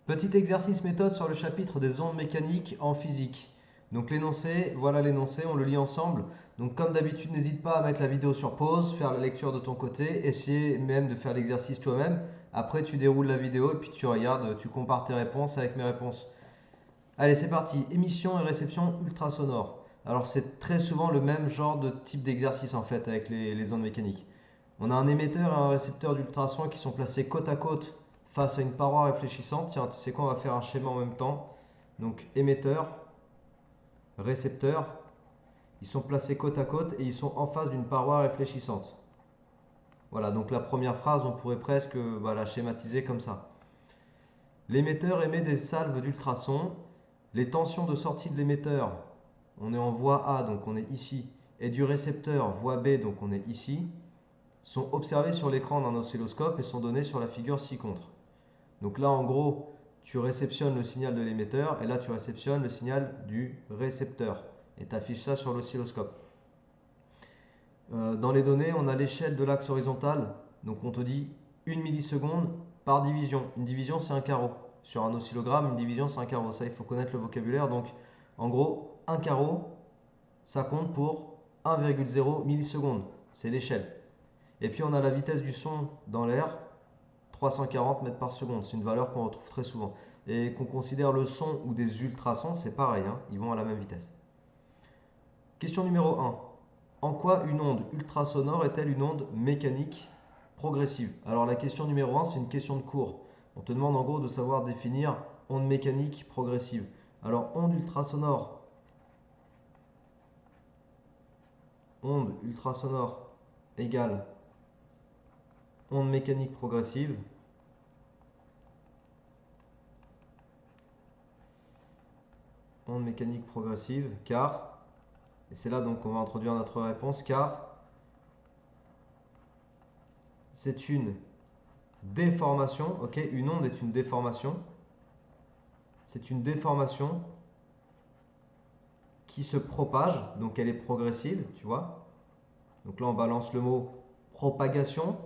Petit exercice méthode sur le chapitre des ondes mécaniques en physique. Donc l'énoncé, voilà l'énoncé, on le lit ensemble. Donc comme d'habitude, n'hésite pas à mettre la vidéo sur pause, faire la lecture de ton côté, essayer même de faire l'exercice toi-même. Après, tu déroules la vidéo et puis tu regardes, tu compares tes réponses avec mes réponses. Allez, c'est parti. Émission et réception ultrasonore. Alors c'est très souvent le même genre de type d'exercice en fait avec les ondes mécaniques. On a un émetteur et un récepteur d'ultrasons qui sont placés côte à côte face à une paroi réfléchissante. Tiens, tu sais quoi, on va faire un schéma en même temps. Donc émetteur, récepteur, ils sont placés côte à côte et ils sont en face d'une paroi réfléchissante. Voilà, donc la première phrase, on pourrait presque la schématiser comme ça. L'émetteur émet des salves d'ultrasons. Les tensions de sortie de l'émetteur, on est en voie A, donc on est ici, et du récepteur, voie B, donc on est ici, sont observées sur l'écran d'un oscilloscope et sont données sur la figure ci-contre. Donc là, en gros, tu réceptionnes le signal de l'émetteur et là, tu réceptionnes le signal du récepteur et tu affiches ça sur l'oscilloscope. Dans les données, on a l'échelle de l'axe horizontal. Donc on te dit 1 milliseconde par division. Une division, c'est un carreau. Sur un oscillogramme, une division, c'est un carreau. Ça, il faut connaître le vocabulaire. Donc en gros, un carreau, ça compte pour 1,0 millisecondes. C'est l'échelle. Et puis on a la vitesse du son dans l'air, 340 mètres par seconde. C'est une valeur qu'on retrouve très souvent. Et qu'on considère le son ou des ultrasons, c'est pareil, hein, ils vont à la même vitesse. Question numéro 1. En quoi une onde ultrasonore est-elle une onde mécanique progressive? Alors la question numéro 1, c'est une question de cours. On te demande en gros de savoir définir onde mécanique progressive. Alors onde ultrasonore égale onde mécanique progressive. Onde mécanique progressive, car, et c'est là donc qu'on va introduire notre réponse, car c'est une déformation, ok? Une onde est une déformation. C'est une déformation qui se propage, donc elle est progressive, tu vois. Donc là, on balance le mot propagation,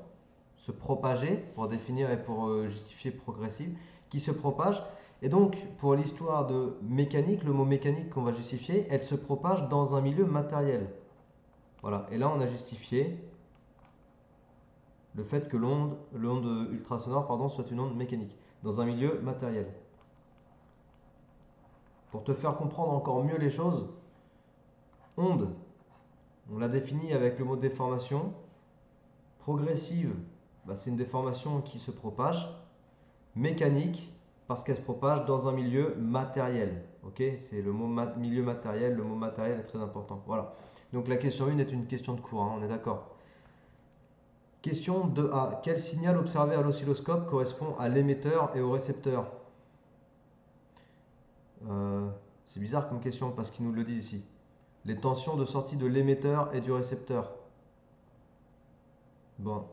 se propager pour définir et pour justifier progressive, qui se propage. Et donc, pour l'histoire de mécanique, le mot mécanique qu'on va justifier, elle se propage dans un milieu matériel. Voilà. Et là, on a justifié le fait que l'onde ultrasonore soit une onde mécanique dans un milieu matériel. Pour te faire comprendre encore mieux les choses, onde, on l'a définie avec le mot déformation. Progressive, c'est une déformation qui se propage. Mécanique, parce qu'elle se propage dans un milieu matériel. Ok, c'est le mot milieu matériel, le mot matériel est très important. Voilà. Donc la question 1 est une question de cours, hein, on est d'accord. Question 2A. Quel signal observé à l'oscilloscope correspond à l'émetteur et au récepteur? C'est bizarre comme question parce qu'ils nous le disent ici. Les tensions de sortie de l'émetteur et du récepteur. Bon,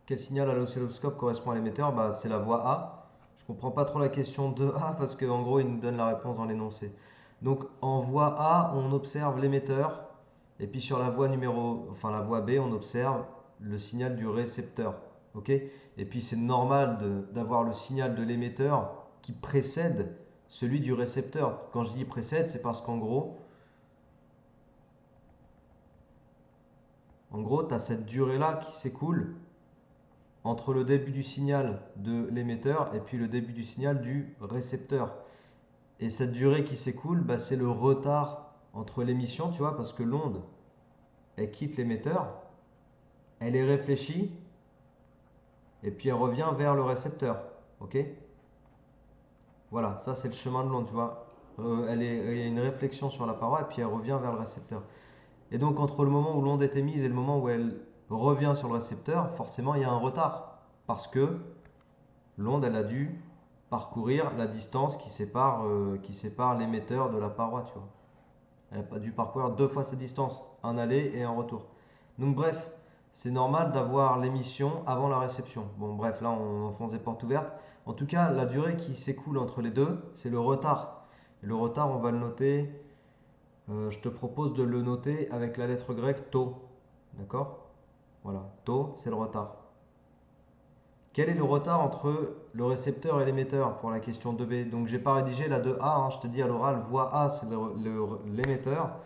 quel signal à l'oscilloscope correspond à l'émetteur? C'est la voie A. Je comprends pas trop la question de A parce qu'en gros, il nous donne la réponse dans l'énoncé. Donc, en voie A, on observe l'émetteur. Et puis sur la voie la voie B, on observe le signal du récepteur. Ok? Et puis c'est normal d'avoir le signal de l'émetteur qui précède celui du récepteur. Quand je dis précède, c'est parce qu'en gros, tu as cette durée-là qui s'écoule entre le début du signal de l'émetteur et puis le début du signal du récepteur. Et cette durée qui s'écoule, c'est le retard entre l'émission, tu vois, parce que l'onde, elle quitte l'émetteur, elle est réfléchie, et puis elle revient vers le récepteur. Ok? Voilà, ça c'est le chemin de l'onde, tu vois. Il y a une réflexion sur la paroi, et puis elle revient vers le récepteur. Et donc entre le moment où l'onde est émise et le moment où elle revient sur le récepteur, forcément il y a un retard. Parce que l'onde, elle a dû parcourir la distance qui sépare l'émetteur de la paroi, tu vois. Elle n'a pas dû parcourir deux fois cette distance, un aller et un retour. Donc bref, c'est normal d'avoir l'émission avant la réception. Bon bref, là on enfonce des portes ouvertes. En tout cas, la durée qui s'écoule entre les deux, c'est le retard. Et le retard, on va le noter, je te propose de le noter avec la lettre grecque tau. D'accord? Voilà, tau, c'est le retard. Quel est le retard entre le récepteur et l'émetteur pour la question 2B? Donc j'ai pas rédigé la 2A, hein, je te dis à l'oral, voie A c'est l'émetteur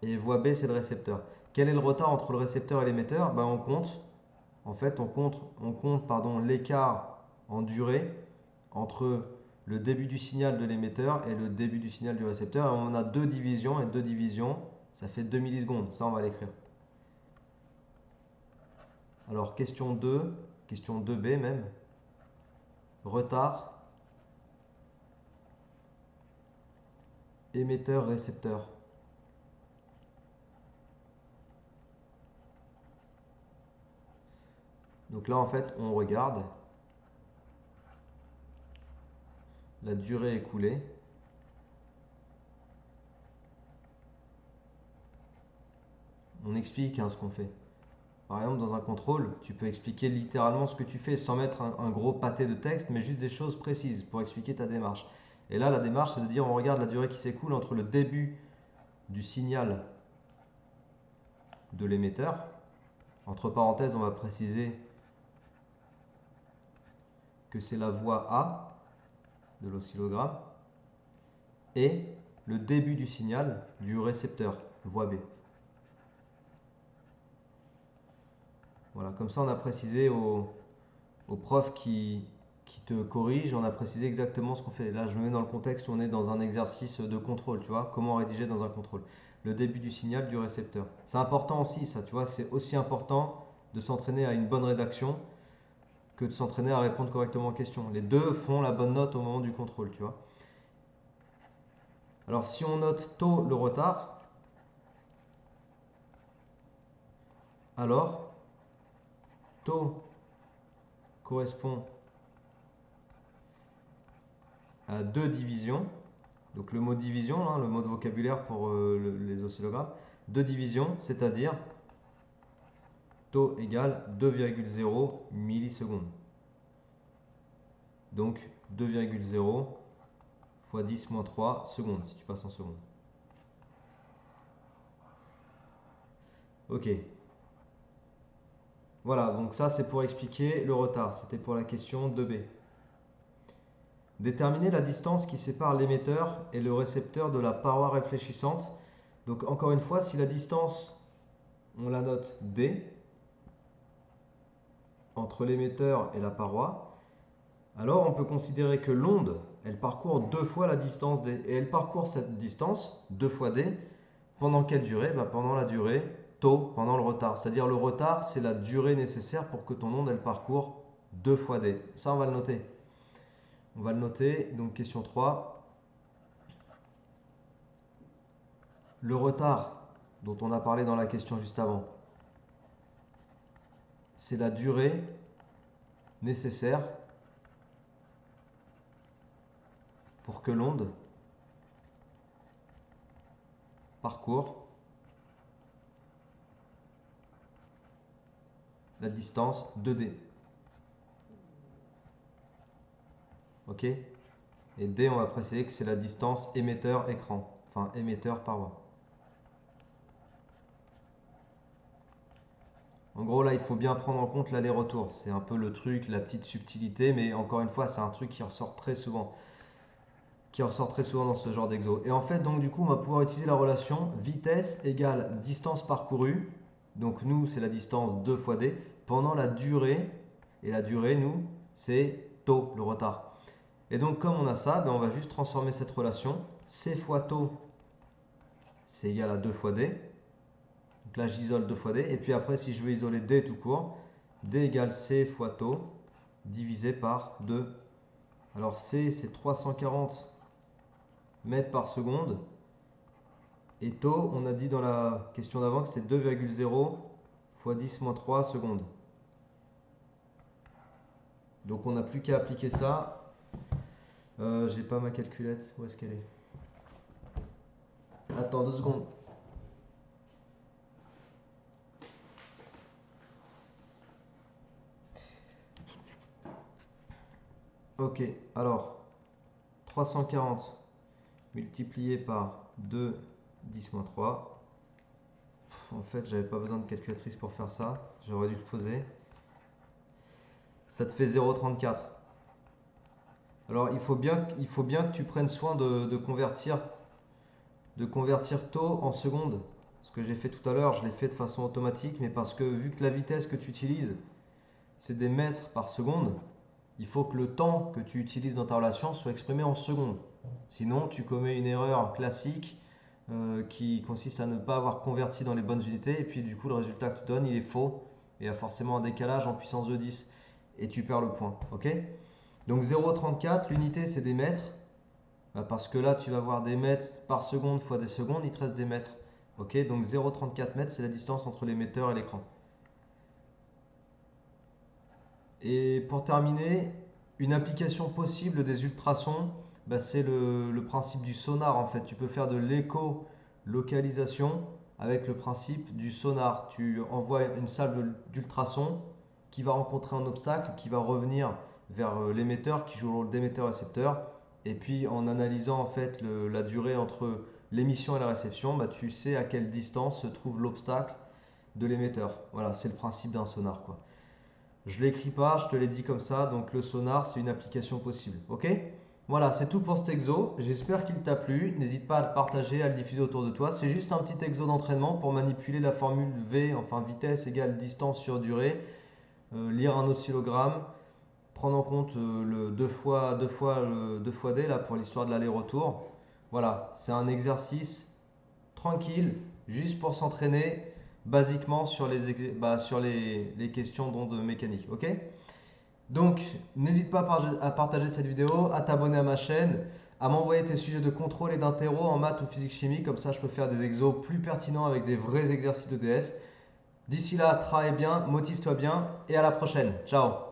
et voie B c'est le récepteur. Quel est le retard entre le récepteur et l'émetteur? Ben, on compte, en fait on compte pardon, l'écart en durée entre le début du signal de l'émetteur et le début du signal du récepteur. Et on a deux divisions et deux divisions, ça fait 2 millisecondes, ça on va l'écrire. Alors question 2, question 2B même, retard émetteur-récepteur. Donc là, en fait, on regarde la durée écoulée. On explique hein, ce qu'on fait. Par exemple, dans un contrôle, tu peux expliquer littéralement ce que tu fais sans mettre un gros pâté de texte, mais juste des choses précises pour expliquer ta démarche. Et là, la démarche, c'est de dire on regarde la durée qui s'écoule entre le début du signal de l'émetteur. Entre parenthèses, on va préciser que c'est la voie A de l'oscillogramme et le début du signal du récepteur, voie B. Voilà, comme ça on a précisé au prof qui te corrige, on a précisé exactement ce qu'on fait. Là je me mets dans le contexte où on est dans un exercice de contrôle, tu vois, comment rédiger dans un contrôle. Le début du signal du récepteur. C'est important aussi ça, tu vois, c'est aussi important de s'entraîner à une bonne rédaction que de s'entraîner à répondre correctement aux questions. Les deux font la bonne note au moment du contrôle, tu vois. Alors si on note tôt le retard, alors taux correspond à deux divisions. Donc le mot division, hein, le mot de vocabulaire pour les oscillogrammes, deux divisions, c'est-à-dire taux égale 2,0 millisecondes. Donc 2,0 fois 10 moins 3 secondes, si tu passes en secondes. Ok. Voilà, donc ça c'est pour expliquer le retard. C'était pour la question 2B. Déterminer la distance qui sépare l'émetteur et le récepteur de la paroi réfléchissante. Donc encore une fois, si la distance, on la note D, entre l'émetteur et la paroi, alors on peut considérer que l'onde, elle parcourt deux fois la distance D. Et elle parcourt cette distance, deux fois D, pendant quelle durée? Pendant la durée tau, pendant le retard. C'est-à-dire le retard, c'est la durée nécessaire pour que ton onde, elle parcourt deux fois D. Ça, on va le noter. On va le noter, donc question 3. Le retard dont on a parlé dans la question juste avant, c'est la durée nécessaire pour que l'onde parcourt la distance 2D. Ok? Et D, on va préciser que c'est la distance émetteur-écran, enfin émetteur-paroi. En gros, là, il faut bien prendre en compte l'aller-retour. C'est un peu le truc, la petite subtilité, mais encore une fois, c'est un truc qui ressort très souvent. Qui ressort très souvent dans ce genre d'exo. Et en fait, donc du coup, on va pouvoir utiliser la relation vitesse égale distance parcourue. Donc nous, c'est la distance 2 fois D, pendant la durée. Et la durée, nous, c'est tau, le retard. Et donc, comme on a ça, on va juste transformer cette relation. C fois tau, c'est égal à 2 fois D. Donc là, j'isole 2 fois D. Et puis après, si je veux isoler D tout court, D égale C fois tau, divisé par 2. Alors C, c'est 340 mètres par seconde. Et tau, on a dit dans la question d'avant que c'était 2,0 fois 10 moins 3 secondes. Donc on n'a plus qu'à appliquer ça. J'ai pas ma calculette. Où est-ce qu'elle est? Attends 2 secondes. Ok, alors 340 multiplié par 2, 10 moins 3. En fait, j'avais pas besoin de calculatrice pour faire ça. J'aurais dû le poser. ça te fait 0,34. Alors il faut bien que tu prennes soin de convertir taux en secondes. Ce que j'ai fait tout à l'heure, je l'ai fait de façon automatique, mais parce que vu que la vitesse que tu utilises, c'est des mètres par seconde, il faut que le temps que tu utilises dans ta relation soit exprimé en secondes. Sinon, tu commets une erreur classique qui consiste à ne pas avoir converti dans les bonnes unités, et puis du coup, le résultat que tu donnes, il est faux, et il y a forcément un décalage en puissance de 10, et tu perds le point. Ok? Donc 0,34, l'unité c'est des mètres. Parce que là, tu vas avoir des mètres par seconde fois des secondes, il te reste des mètres. Ok, donc 0,34 mètres, c'est la distance entre l'émetteur et l'écran. Et pour terminer, une application possible des ultrasons, bah, c'est le principe du sonar en fait. Tu peux faire de l'écho-localisation avec le principe du sonar. Tu envoies une salve d'ultrasons qui va rencontrer un obstacle, qui va revenir vers l'émetteur qui joue le rôle d'émetteur-récepteur. Et puis en analysant en fait la durée entre l'émission et la réception, bah, tu sais à quelle distance se trouve l'obstacle de l'émetteur. Voilà, c'est le principe d'un sonar quoi. Je l'écris pas, je te l'ai dit comme ça, donc le sonar c'est une application possible. Ok? Voilà, c'est tout pour cet exo. J'espère qu'il t'a plu. N'hésite pas à le partager, à le diffuser autour de toi. C'est juste un petit exo d'entraînement pour manipuler la formule V, enfin vitesse égale distance sur durée, lire un oscillogramme, prendre en compte le 2 fois D là, pour l'histoire de l'aller-retour. Voilà, c'est un exercice tranquille, juste pour s'entraîner basiquement sur les questions d'ondes mécaniques. Ok? Donc, n'hésite pas à partager cette vidéo, à t'abonner à ma chaîne, à m'envoyer tes sujets de contrôle et d'interro en maths ou physique chimie, comme ça je peux faire des exos plus pertinents avec des vrais exercices de DS. D'ici là, travaille bien, motive-toi bien et à la prochaine. Ciao!